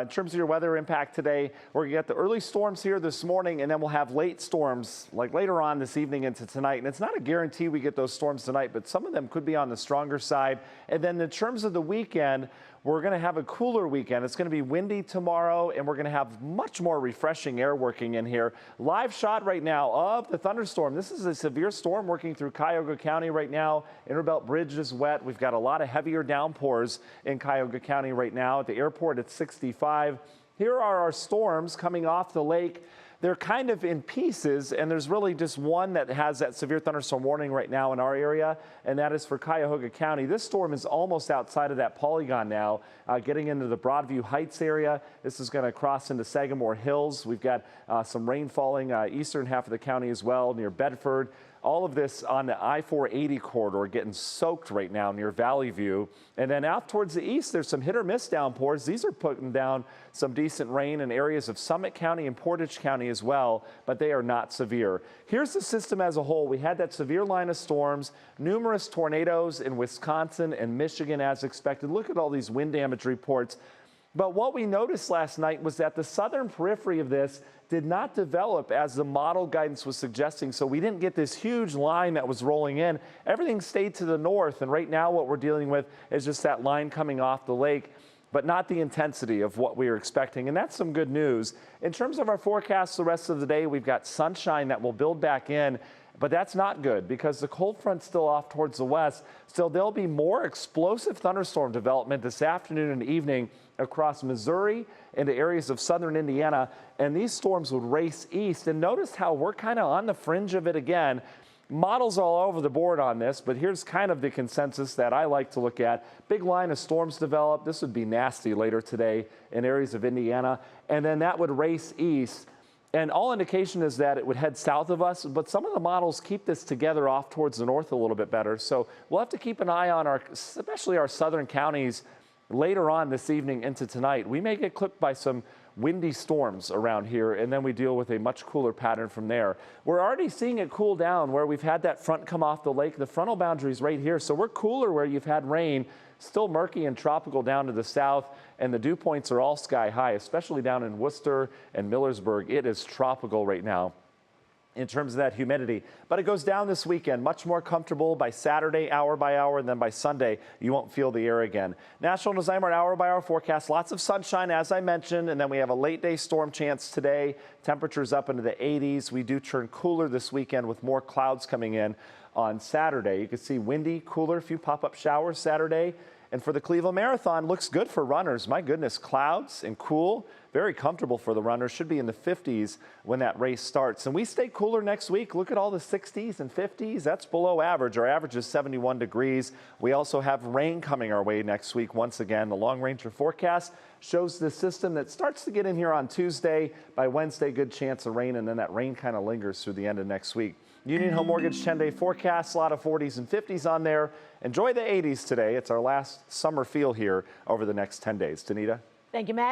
In terms of your weather impact today, we're going to get the early storms here this morning, and then we'll have late storms like later on this evening into tonight. And it's not a guarantee we get those storms tonight, but some of them could be on the stronger side. And then in terms of the weekend, we're going to have a cooler weekend. It's going to be windy tomorrow, and we're going to have much more refreshing air working in here. Live shot right now of the thunderstorm. This is a severe storm working through Cuyahoga County right now. Interbelt Bridge is wet. We've got a lot of heavier downpours in Cuyahoga County right now. At the airport, it's 65. Here are our storms coming off the lake. They're kind of in pieces, and there's really just one that has that severe thunderstorm warning right now in our area, and that is for Cuyahoga County. This storm is almost outside of that polygon now, getting into the Broadview Heights area. This is going to cross into Sagamore Hills. We've got some rain falling eastern half of the county as well, near Bedford. All of this on the I-480 corridor getting soaked right now near Valley View. And then out towards the east, there's some hit or miss downpours. These are putting down some decent rain in areas of Summit County and Portage County as well, but they are not severe. Here's the system as a whole. We had that severe line of storms, numerous tornadoes in Wisconsin and Michigan as expected. Look at all these wind damage reports. But what we noticed last night was that the southern periphery of this did not develop as the model guidance was suggesting. So we didn't get this huge line that was rolling in. Everything stayed to the north. And right now what we're dealing with is just that line coming off the lake, but not the intensity of what we were expecting. And that's some good news. In terms of our forecast the rest of the day, we've got sunshine that will build back in. But that's not good because the cold front's still off towards the west. So there'll be more explosive thunderstorm development this afternoon and evening across Missouri into areas of southern Indiana. And these storms would race east. And notice how we're kind of on the fringe of it again. Models all over the board on this, but here's kind of the consensus that I like to look at. Big line of storms develop. This would be nasty later today in areas of Indiana. And then that would race east. And all indication is that it would head south of us, but some of the models keep this together off towards the north a little bit better. So we'll have to keep an eye on especially our southern counties later on this evening into tonight. We may get clipped by some windy storms around here, and then we deal with a much cooler pattern from there. We're already seeing it cool down where we've had that front come off the lake. The frontal boundary is right here, so we're cooler where you've had rain. Still murky and tropical down to the south, and the dew points are all sky high, especially down in Worcester and Millersburg. It is tropical right now in terms of that humidity. But it goes down this weekend, much more comfortable by Saturday, hour by hour, and then by Sunday, you won't feel the air again. National Designer hour by hour forecast, lots of sunshine, as I mentioned, and then we have a late day storm chance today. Temperatures up into the 80s. We do turn cooler this weekend with more clouds coming in on Saturday. You can see windy, cooler, a few pop-up showers Saturday. And for the Cleveland Marathon, looks good for runners. My goodness, clouds and cool, very comfortable for the runners. Should be in the 50s when that race starts. And we stay cooler next week. Look at all the 60s and 50s. That's below average. Our average is 71 degrees. We also have rain coming our way next week. Once again, the long ranger forecast shows the system that starts to get in here on Tuesday. By Wednesday, good chance of rain, and then that rain kind of lingers through the end of next week. Union Home Mortgage 10-day forecast, a lot of 40s and 50s on there. Enjoy the 80s today. It's our last summer feel here over the next 10 days. Danita? Thank you, Matt.